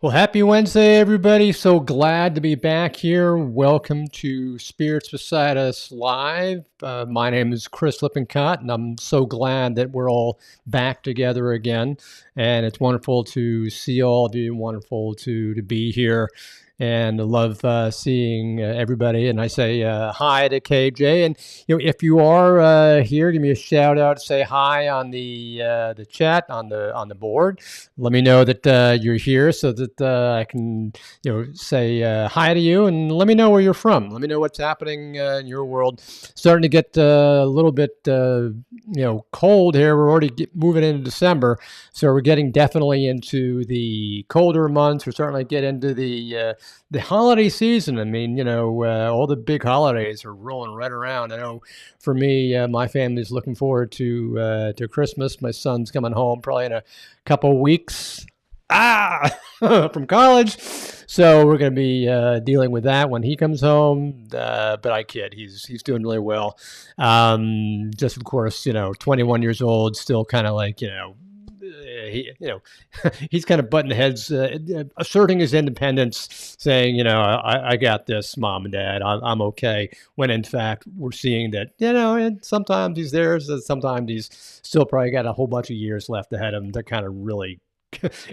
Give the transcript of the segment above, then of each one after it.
Well, happy Wednesday, everybody. So glad to be back here. Welcome to Spirits Beside Us Live. My name is Chris Lippincott, and I'm so glad that we're all back together again. And it's wonderful to see all of you, wonderful to be here. And I love seeing everybody. And I say hi to KJ. And if you are here, give me a shout out. Say hi on the chat on the board. Let me know that you're here so that I can, say hi to you and let me know where you're from. Let me know what's happening in your world. Starting to get a little bit, cold here. We're already moving into December, so we're getting definitely into the colder months. We're starting to get into the holiday season. I mean, all the big holidays are rolling right around. I know for me, my family's looking forward to Christmas. My son's coming home probably in a couple weeks from college, so we're going to be dealing with that when he comes home. But I kid, he's doing really well. Just of course, 21 years old, still kind of like he, he's kind of butting heads, asserting his independence, saying, I got this, mom and dad, I'm okay. When in fact, we're seeing that, and sometimes he's there, so sometimes he's still probably got a whole bunch of years left ahead of him to kind of really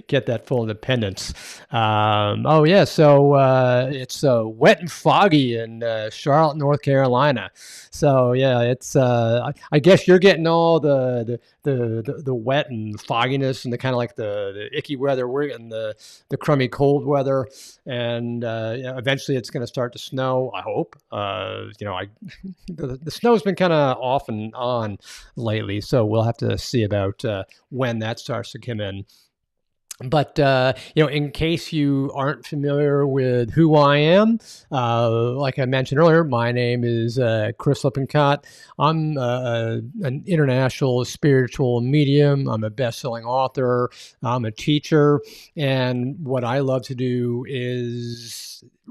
get that full independence. Oh yeah, so it's wet and foggy in Charlotte, North Carolina. So yeah, it's I guess you're getting all the wet and fogginess and the kind of like the icky weather. We're getting the crummy cold weather, and eventually it's going to start to snow. I hope. The snow's been kind of off and on lately, so we'll have to see about when that starts to come in. But, in case you aren't familiar with who I am, like I mentioned earlier, my name is Chris Lippincott. I'm an international spiritual medium. I'm a best-selling author. I'm a teacher. And what I love to do is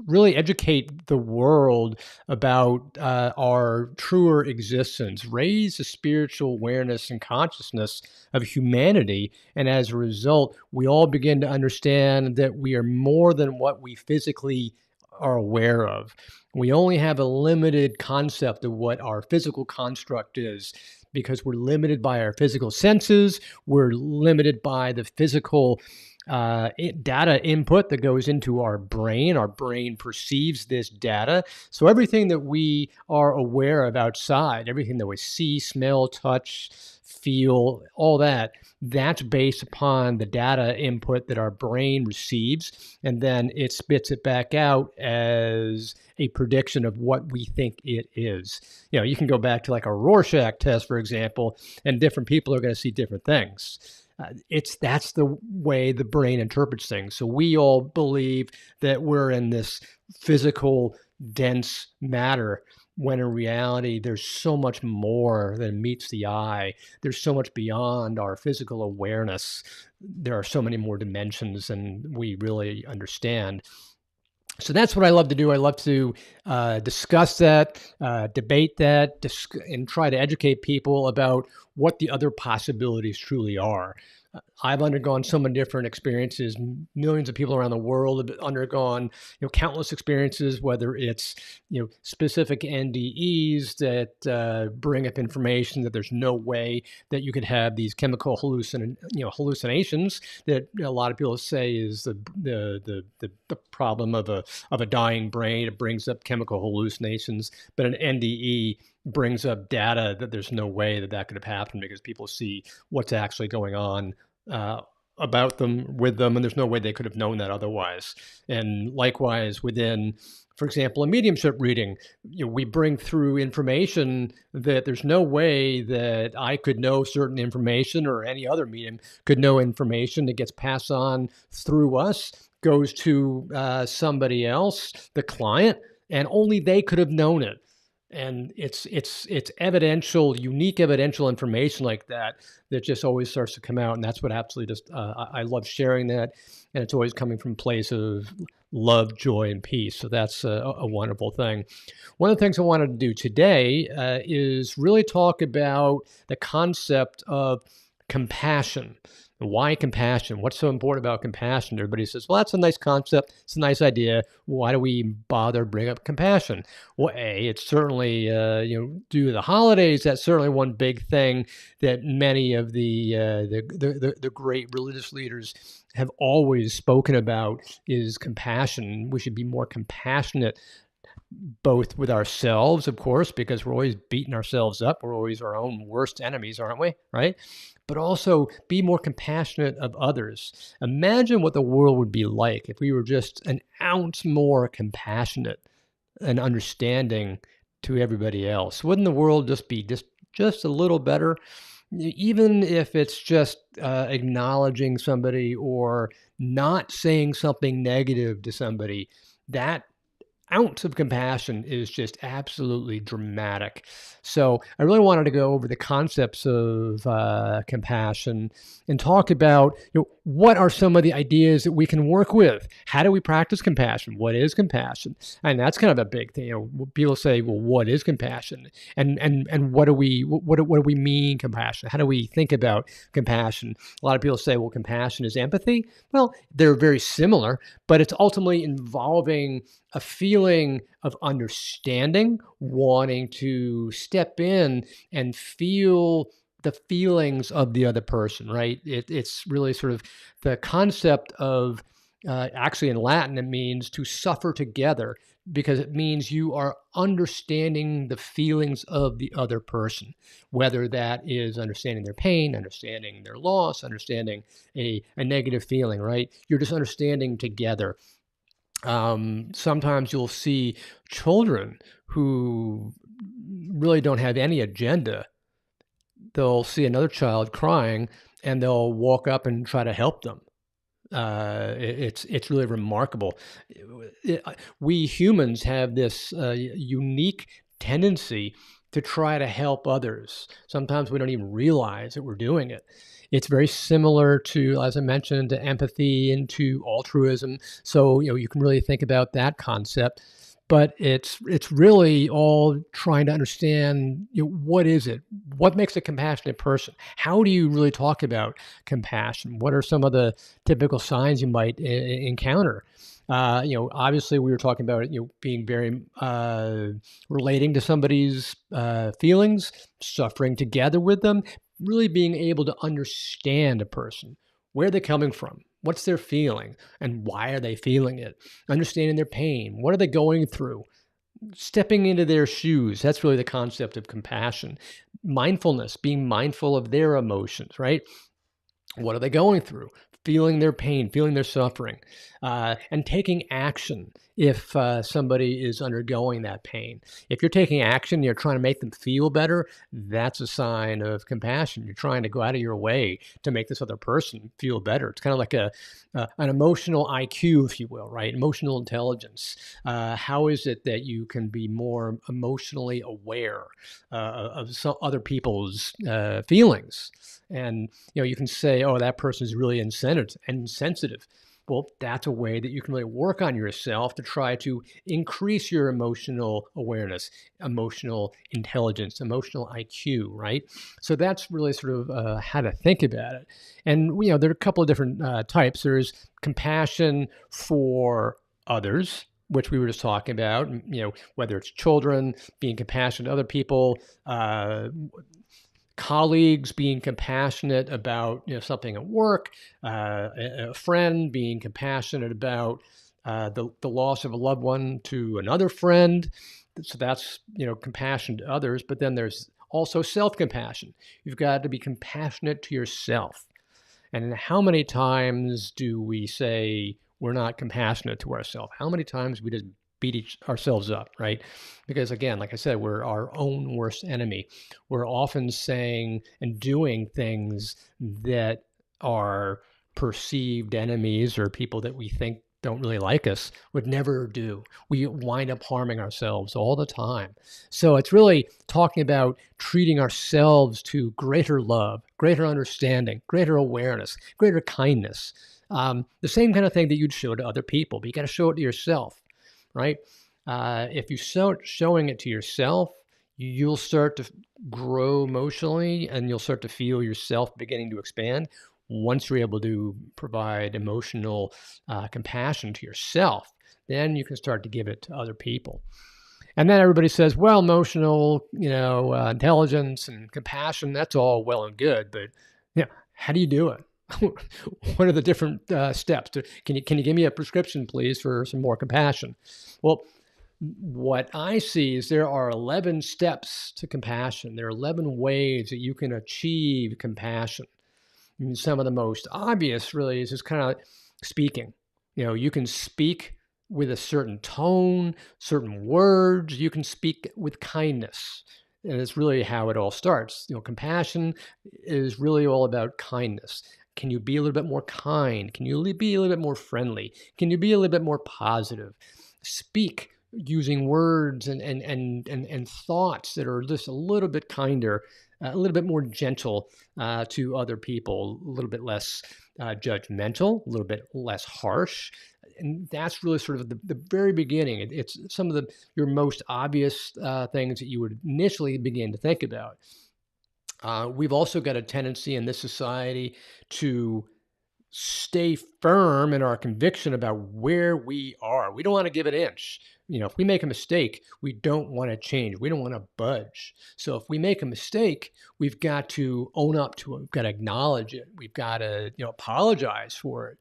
really educate the world about our truer existence, raise the spiritual awareness and consciousness of humanity. And as a result, we all begin to understand that we are more than what we physically are aware of. We only have a limited concept of what our physical construct is because we're limited by our physical senses. We're limited by the physical data input that goes into our brain. Our brain perceives this data. So everything that we are aware of outside, everything that we see, smell, touch, feel, all that, that's based upon the data input that our brain receives, and then it spits it back out as a prediction of what we think it is. You can go back to like a Rorschach test, for example, and different people are going to see different things. That's the way the brain interprets things. So we all believe that we're in this physical, dense matter, when in reality, there's so much more than meets the eye. There's so much beyond our physical awareness. There are so many more dimensions than we really understand. So that's what I love to do. I love to discuss that, debate that, and try to educate people about what the other possibilities truly are. I've undergone so many different experiences. Millions of people around the world have undergone, countless experiences, whether it's, specific NDEs that bring up information that there's no way that you could have these chemical hallucinations that a lot of people say is the problem of a dying brain. It brings up chemical hallucinations, but an NDE brings up data that there's no way that could have happened because people see what's actually going on about them, with them, and there's no way they could have known that otherwise. And likewise, within, for example, a mediumship reading, we bring through information that there's no way that I could know certain information or any other medium could know information that gets passed on through us, goes to somebody else, the client, and only they could have known it. And it's evidential, unique evidential information like that just always starts to come out, and that's what absolutely just I love sharing that, and it's always coming from a place of love, joy, and peace. So that's a wonderful thing. One of the things I wanted to do today is really talk about the concept of Compassion. Why compassion? What's so important about compassion? Everybody says, well, that's a nice concept. It's a nice idea. Why do we bother bring up compassion? Well, it's certainly, due to the holidays, that's certainly one big thing that many of the great religious leaders have always spoken about is compassion. We should be more compassionate, both with ourselves, of course, because we're always beating ourselves up. We're always our own worst enemies, aren't we? Right? But also be more compassionate of others. Imagine what the world would be like if we were just an ounce more compassionate and understanding to everybody else. Wouldn't the world just be just a little better? Even if it's just acknowledging somebody or not saying something negative to somebody, that ounce of compassion is just absolutely dramatic. So I really wanted to go over the concepts of compassion and talk about what are some of the ideas that we can work with. How do we practice compassion? What is compassion? And that's kind of a big thing. People say, "Well, what is compassion?" And what do we mean compassion? How do we think about compassion? A lot of people say, "Well, compassion is empathy." Well, they're very similar, but it's ultimately involving a feeling of understanding, wanting to step in and feel the feelings of the other person, right? It's really sort of the concept of, actually in Latin, it means to suffer together, because it means you are understanding the feelings of the other person, whether that is understanding their pain, understanding their loss, understanding a negative feeling, right? You're just understanding together. Sometimes you'll see children who really don't have any agenda. They'll see another child crying and they'll walk up and try to help them. It's really remarkable. We humans have this unique tendency to try to help others. Sometimes we don't even realize that we're doing it. It's very similar to, as I mentioned, to empathy and to altruism. So, you can really think about that concept. But it's really all trying to understand, what is it? What makes a compassionate person? How do you really talk about compassion? What are some of the typical signs you might encounter? Obviously we were talking about, being very relating to somebody's feelings, suffering together with them, really being able to understand a person, where they're coming from, what's their feeling, and why are they feeling it, understanding their pain, what are they going through, stepping into their shoes. That's really the concept of compassion. Mindfulness, being mindful of their emotions, right? What are they going through? Feeling their pain, feeling their suffering, and taking action if somebody is undergoing that pain. If you're taking action, you're trying to make them feel better, that's a sign of compassion. You're trying to go out of your way to make this other person feel better. It's kind of like an emotional IQ, if you will, right? Emotional intelligence. How is it that you can be more emotionally aware of some other people's feelings? And you can say, "Oh, that person is really insensitive." Well, that's a way that you can really work on yourself to try to increase your emotional awareness, emotional intelligence, emotional IQ, right? So that's really sort of how to think about it. And there are a couple of different types. There's compassion for others, which we were just talking about. Whether it's children, being compassionate to other people, colleagues being compassionate about something at work, a friend being compassionate about the loss of a loved one to another friend. So that's compassion to others. But then there's also self-compassion. You've got to be compassionate to yourself. And how many times do we say we're not compassionate to ourselves? How many times we just beat ourselves up, right? Because again, like I said, we're our own worst enemy. We're often saying and doing things that are perceived enemies or people that we think don't really like us would never do. We wind up harming ourselves all the time. So it's really talking about treating ourselves to greater love, greater understanding, greater awareness, greater kindness. The same kind of thing that you'd show to other people, but you got to show it to yourself. Right? If you start showing it to yourself, you'll start to grow emotionally, and you'll start to feel yourself beginning to expand once you're able to provide emotional compassion to yourself. Then you can start to give it to other people. And then everybody says, well, emotional, intelligence and compassion, that's all well and good, but how do you do it? What are the different steps? Can you give me a prescription, please, for some more compassion? Well, what I see is there are 11 steps to compassion. There are 11 ways that you can achieve compassion. I mean, some of the most obvious really is just kind of speaking. You can speak with a certain tone, certain words. You can speak with kindness. And it's really how it all starts. Compassion is really all about kindness. Can you be a little bit more kind? Can you be a little bit more friendly? Can you be a little bit more positive? Speak using words and thoughts that are just a little bit kinder, a little bit more gentle to other people, a little bit less judgmental, a little bit less harsh. And that's really sort of the very beginning. It's some of your most obvious things that you would initially begin to think about. We've also got a tendency in this society to stay firm in our conviction about where we are. We don't want to give an inch. If we make a mistake, we don't want to change. We don't want to budge. So if we make a mistake, we've got to own up to it. We've got to acknowledge it. We've got to, apologize for it.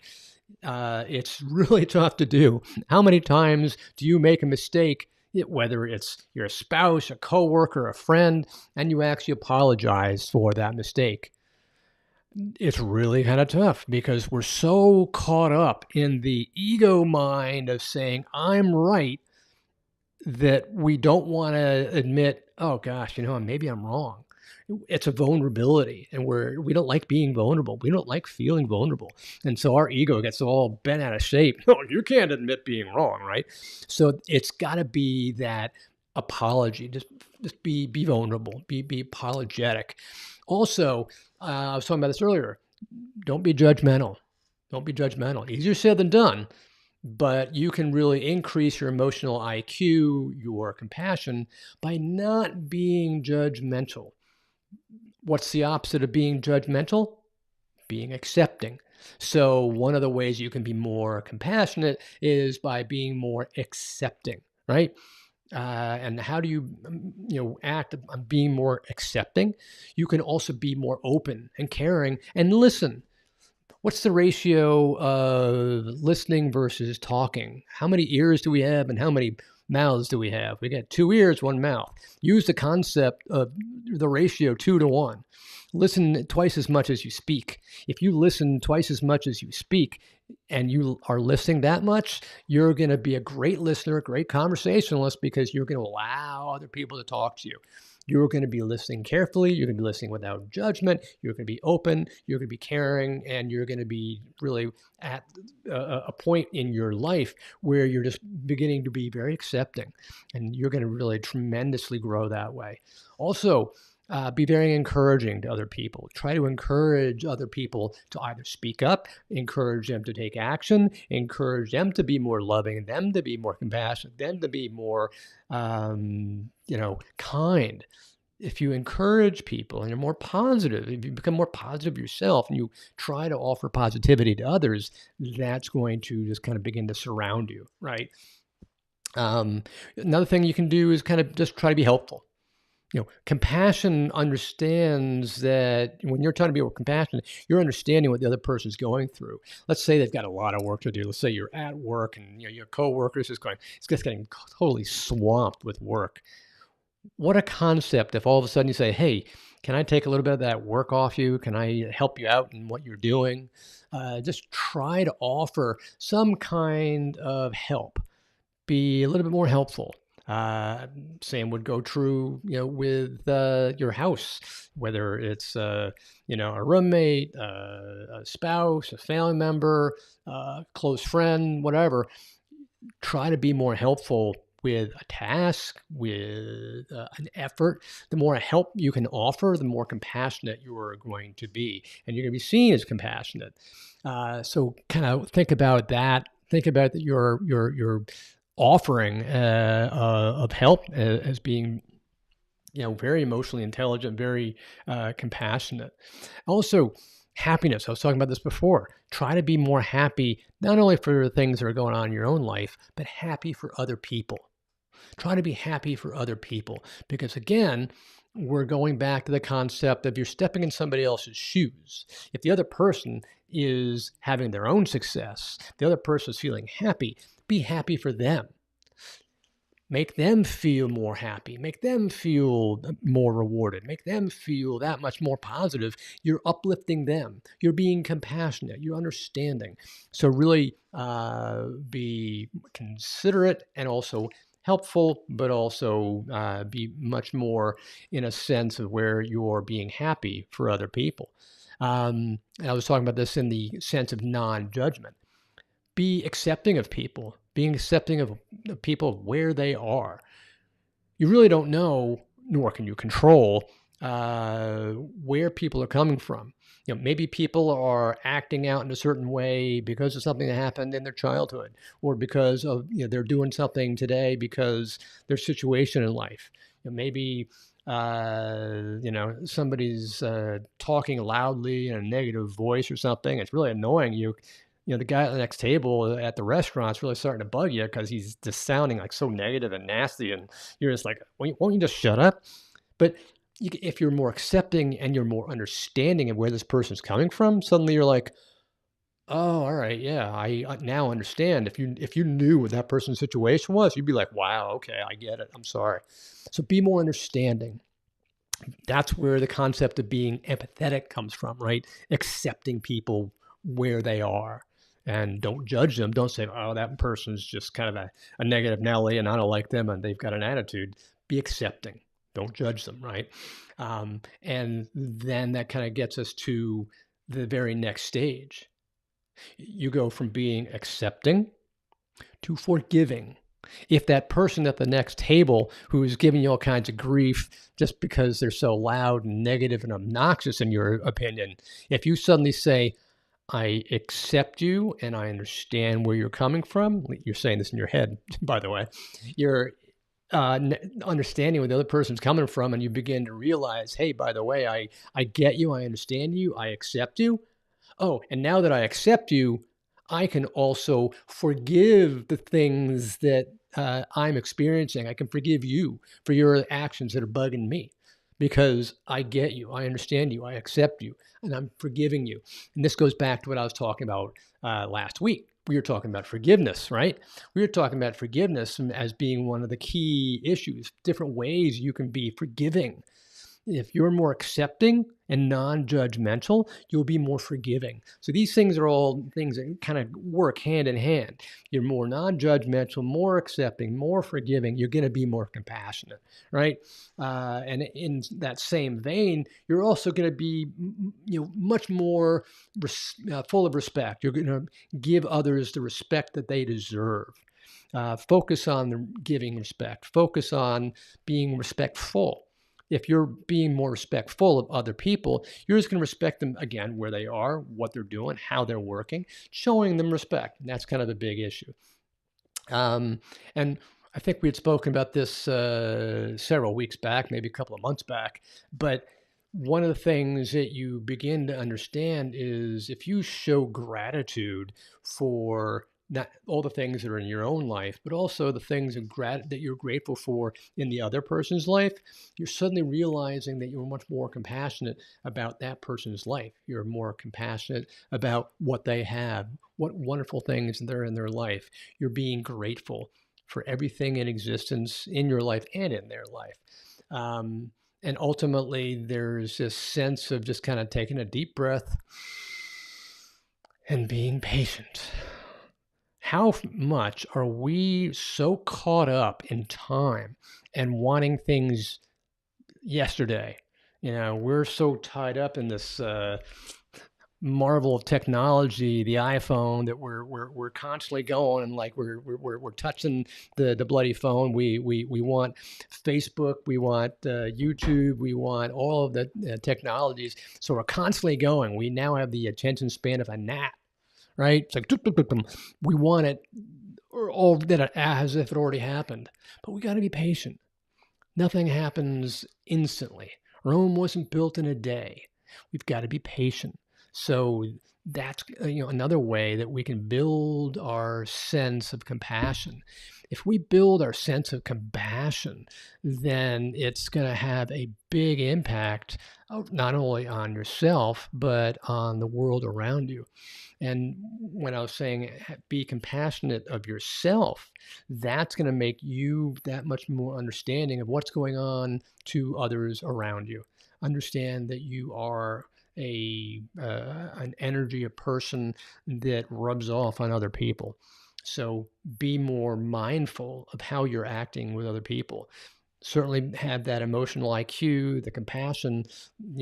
It's really tough to do. How many times do you make a mistake, whether it's your spouse, a coworker, a friend, and you actually apologize for that mistake? It's really kind of tough because we're so caught up in the ego mind of saying, I'm right, that we don't want to admit, oh gosh, maybe I'm wrong. It's a vulnerability, and we don't like being vulnerable. We don't like feeling vulnerable. And so our ego gets all bent out of shape. Oh, you can't admit being wrong, right? So it's got to be that apology. Just be vulnerable, be apologetic. Also, I was talking about this earlier. Don't be judgmental. Don't be judgmental. Easier said than done, but you can really increase your emotional IQ, your compassion, by not being judgmental. What's the opposite of being judgmental? Being accepting. So one of the ways you can be more compassionate is by being more accepting, right? And how do you, act on being more accepting? You can also be more open and caring and listen. What's the ratio of listening versus talking? How many ears do we have and how many mouths do we have? We got 2 ears, 1 mouth. Use the concept of the ratio 2 to 1. Listen twice as much as you speak. If you listen twice as much as you speak and you are listening that much, you're going to be a great listener, a great conversationalist, because you're going to allow other people to talk to you. You're going to be listening carefully. You're going to be listening without judgment. You're going to be open. You're going to be caring. And you're going to be really at a point in your life where you're just beginning to be very accepting. And you're going to really tremendously grow that way. Also, be very encouraging to other people. Try to encourage other people to either speak up, encourage them to take action, encourage them to be more loving, them to be more compassionate, them to be more, kind. If you encourage people and you're more positive, if you become more positive yourself and you try to offer positivity to others, that's going to just kind of begin to surround you, right? Another thing you can do is kind of just try to be helpful. Compassion understands that when you're trying to be more compassionate, you're understanding what the other person's going through. Let's say they've got a lot of work to do. Let's say you're at work and your coworker is just getting totally swamped with work. What a concept if all of a sudden you say, hey, can I take a little bit of that work off you? Can I help you out in what you're doing? Just try to offer some kind of help. Be a little bit more helpful. Same would go true, with your house, whether it's a roommate, a spouse, a family member, close friend, whatever. Try to be more helpful with a task, with an effort. The more help you can offer, the more compassionate you are going to be, and you're going to be seen as compassionate. So kind of think about that. Think about that your offering of help as being very emotionally intelligent, very compassionate. Also, happiness. I was talking about this before. Try to be more happy, not only for the things that are going on in your own life, but happy for other people. Try to be happy for other people because, again, we're going back to the concept of you're stepping in somebody else's shoes. If the other person is having their own success, the other person is feeling happy, be happy for them. Make them feel more happy, make them feel more rewarded, make them feel that much more positive. You're uplifting them, you're being compassionate, you're understanding. So, really be considerate and also helpful, but also be much more in a sense of where you're being happy for other people. And I was talking about this in the sense of non judgment. Be accepting of people, being accepting of people where they are. You really don't know, nor can you control where people are coming from. Maybe people are acting out in a certain way because of something that happened in their childhood, or because of they're doing something today because their situation in life. Maybe somebody's talking loudly in a negative voice or something. It's really annoying you. The guy at the next table at the restaurant's really starting to bug you because he's just sounding like so negative and nasty, and you're just like, won't you just shut up? But if you're more accepting and you're more understanding of where this person's coming from, suddenly you're like, oh, all right, yeah, I now understand. If you knew what that person's situation was, you'd be like, wow, okay, I get it. I'm sorry. So be more understanding. That's where the concept of being empathetic comes from, right? Accepting people where they are. And don't judge them. Don't say, oh, that person's just kind of a negative Nelly and I don't like them and they've got an attitude. Be accepting. Don't judge them, right? And then that kind of gets us to the very next stage. You go from being accepting to forgiving. If that person at the next table who is giving you all kinds of grief just because they're so loud and negative and obnoxious in your opinion, if you suddenly say, I accept you and I understand where you're coming from, you're saying this in your head, by the way, you're understanding where the other person's coming from, and you begin to realize, hey, by the way, I get you, I understand you, I accept you. Oh, and now that I accept you, I can also forgive the things that I'm experiencing. I can forgive you for your actions that are bugging me because I get you, I understand you, I accept you, and I'm forgiving you. And this goes back to what I was talking about last week. We were talking about forgiveness, right? We were talking about forgiveness as being one of the key issues, different ways you can be forgiving. If you're more accepting and non-judgmental, you'll be more forgiving. So these things are all things that kind of work hand in hand. You're more non-judgmental, more accepting, more forgiving. You're going to be more compassionate, right? And in that same vein, you're also going to be, much more full of respect. You're going to give others the respect that they deserve. Focus on giving respect. Focus on being respectful. If you're being more respectful of other people, you're just going to respect them again where they are, what they're doing, how they're working, showing them respect. And that's kind of a big issue. And I think we had spoken about this several weeks back, maybe a couple of months back. But one of the things that you begin to understand is if you show gratitude for not all the things that are in your own life, but also the things that you're grateful for in the other person's life, you're suddenly realizing that you're much more compassionate about that person's life. You're more compassionate about what they have, what wonderful things that are in their life. You're being grateful for everything in existence in your life and in their life. And ultimately, there's this sense of just kind of taking a deep breath and being patient. How much are we so caught up in time and wanting things yesterday? We're so tied up in this marvel of technology, the iPhone, that we're constantly going and like we're touching the bloody phone. We want Facebook, we want YouTube, we want all of the technologies. So we're constantly going. We now have the attention span of a gnat. Right? It's like, we want it all that as if it already happened. But we got to be patient. Nothing happens instantly. Rome wasn't built in a day. We've got to be patient. So that's another way that we can build our sense of compassion. If we build our sense of compassion, then it's going to have a big impact, not only on yourself but on the world around you. And when I was saying be compassionate of yourself, that's going to make you that much more understanding of what's going on to others around you. Understand that you are an energy, a person that rubs off on other people. So be more mindful of how you're acting with other people. Certainly have that emotional IQ, the compassion,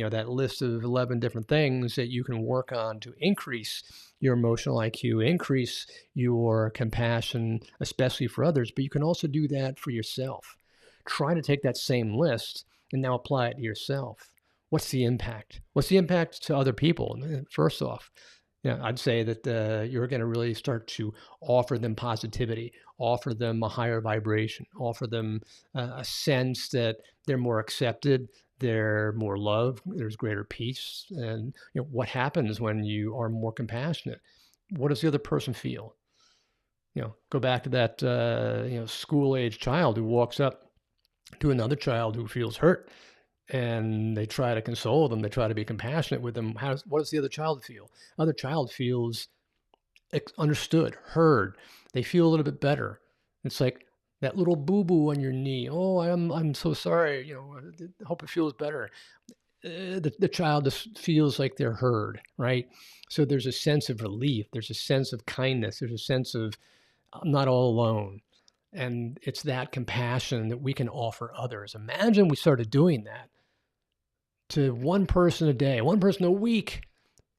that list of 11 different things that you can work on to increase your emotional IQ, increase your compassion, especially for others. But you can also do that for yourself. Try to take that same list and now apply it to yourself. What's the impact? What's the impact to other people? First off, I'd say that you're going to really start to offer them positivity, offer them a higher vibration, offer them a sense that they're more accepted, they're more loved, there's greater peace. And what happens when you are more compassionate? What does the other person feel? Go back to that school-age child who walks up to another child who feels hurt, and they try to console them. They try to be compassionate with them. What does the other child feel? Other child feels understood, heard. They feel a little bit better. It's like that little boo-boo on your knee. Oh, I'm so sorry. I hope it feels better. The child just feels like they're heard, right? So there's a sense of relief. There's a sense of kindness. There's a sense of I'm not all alone. And it's that compassion that we can offer others. Imagine we started doing that to one person a day, one person a week,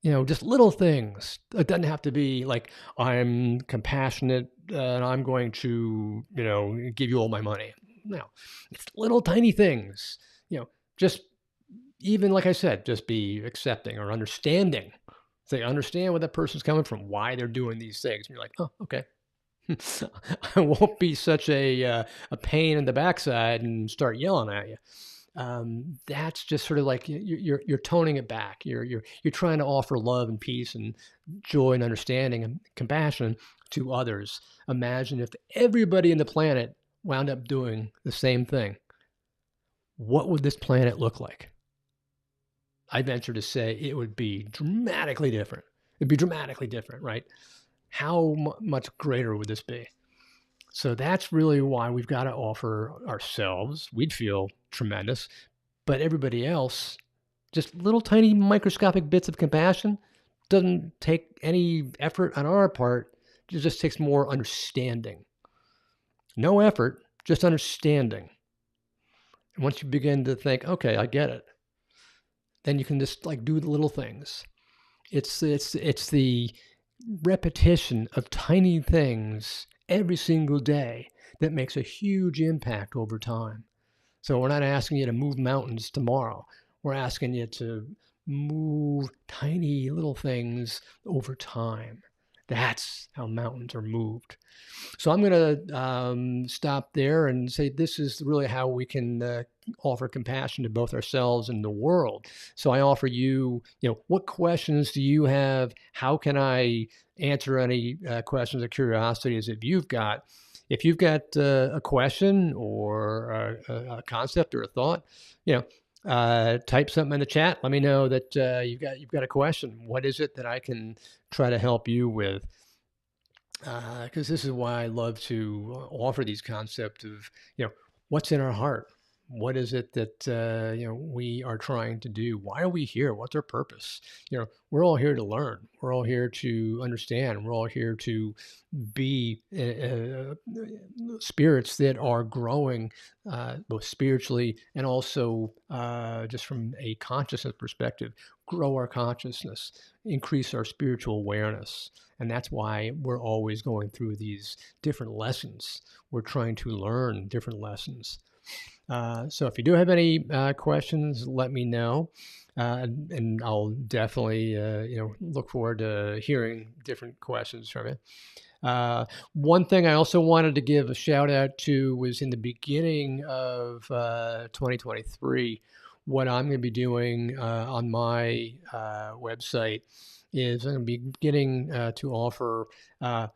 just little things. It doesn't have to be like I'm compassionate and I'm going to, give you all my money. No, it's little tiny things, just even like I said, just be accepting or understanding. Say, understand where that person's coming from, why they're doing these things. And you're like, oh, okay. I won't be such a pain in the backside and start yelling at you. That's just sort of like you're toning it back. You're trying to offer love and peace and joy and understanding and compassion to others. Imagine if everybody in the planet wound up doing the same thing. What would this planet look like? I venture to say it would be dramatically different. It'd be dramatically different, right? How much greater would this be? So that's really why we've got to offer ourselves. We'd feel tremendous, but everybody else, just little tiny microscopic bits of compassion, doesn't take any effort on our part. It just takes more understanding. No effort, just understanding. And once you begin to think, okay, I get it, then you can just like do the little things. It's the repetition of tiny things every single day that makes a huge impact over time. So we're not asking you to move mountains tomorrow. We're asking you to move tiny little things over time. That's how mountains are moved. So I'm going to stop there and say this is really how we can offer compassion to both ourselves and the world. So I offer you, what questions do you have? How can I answer any questions or curiosities that you've got? If you've got a question or a concept or a thought, type something in the chat. Let me know that you've got a question. What is it that I can try to help you with? Because this is why I love to offer these concepts of, what's in our heart? What is it that, we are trying to do? Why are we here? What's our purpose? We're all here to learn. We're all here to understand. We're all here to be spirits that are growing both spiritually and also just from a consciousness perspective, grow our consciousness, increase our spiritual awareness. And that's why we're always going through these different lessons. We're trying to learn different lessons. So if you do have any questions, let me know. And I'll definitely, look forward to hearing different questions from you. One thing I also wanted to give a shout out to was in the beginning of 2023, what I'm going to be doing on my website is I'm going to be beginning to offer a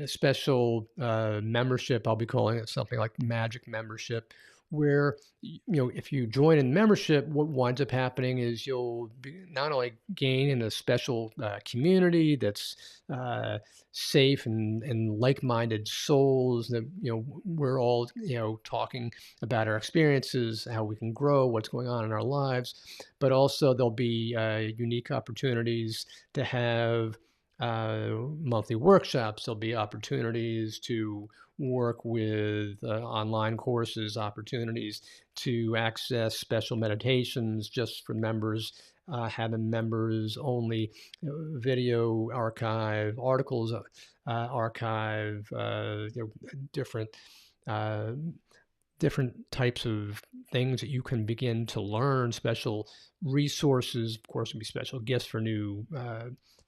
special membership. I'll be calling it something like Magic Membership, where if you join in membership, what winds up happening is you'll be not only gain in a special community that's safe and like-minded souls that we're all talking about our experiences, how we can grow, what's going on in our lives, but also there'll be unique opportunities to have monthly workshops. There'll be opportunities to work with online courses, opportunities to access special meditations just for members, having members only video archive, articles archive, different uh, different types of things that you can begin to learn, special resources. Of course, will be special gifts for new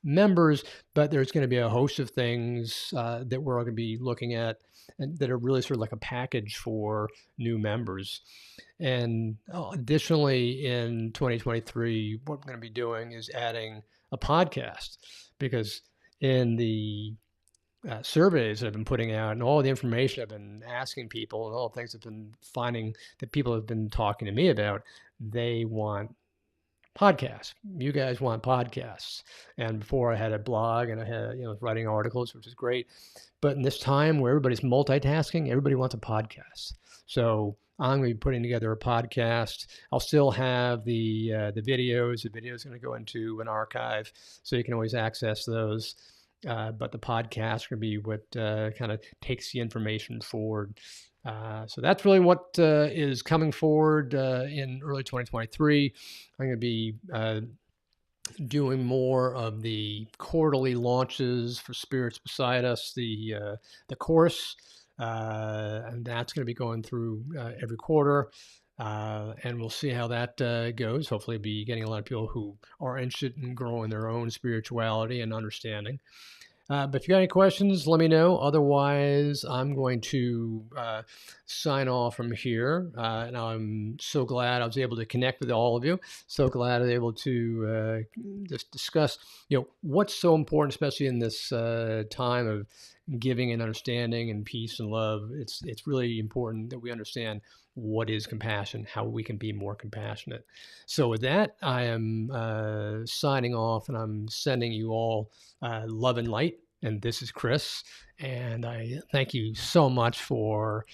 members, but there's going to be a host of things that we're all going to be looking at and that are really sort of like a package for new members. And additionally, in 2023, what we're going to be doing is adding a podcast, because in the surveys that I've been putting out and all the information I've been asking people and all the things I've been finding that people have been talking to me about, they want podcasts. You guys want podcasts. And before I had a blog and I had, writing articles, which is great. But in this time where everybody's multitasking, everybody wants a podcast. So I'm going to be putting together a podcast. I'll still have the videos. The video is going to go into an archive, so you can always access those. But the podcast going to be what kind of takes the information forward. So that's really what is coming forward in early 2023. I'm going to be doing more of the quarterly launches for Spirits Beside Us, the course, and that's going to be going through every quarter. And we'll see how that goes. Hopefully, be getting a lot of people who are interested in growing their own spirituality and understanding. But if you got any questions, let me know. Otherwise, I'm going to sign off from here. And I'm so glad I was able to connect with all of you. So glad I was able to just discuss, what's so important, especially in this time of giving and understanding and peace and love. It's really important that we understand what is compassion, how we can be more compassionate. So with that, I am signing off, and I'm sending you all love and light. And this is Chris, and I thank you so much for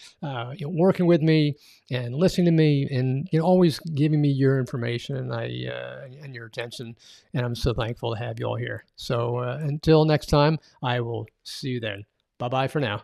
working with me and listening to me, and always giving me your information and your attention. And I'm so thankful to have you all here. So until next time, I will see you then. Bye bye for now.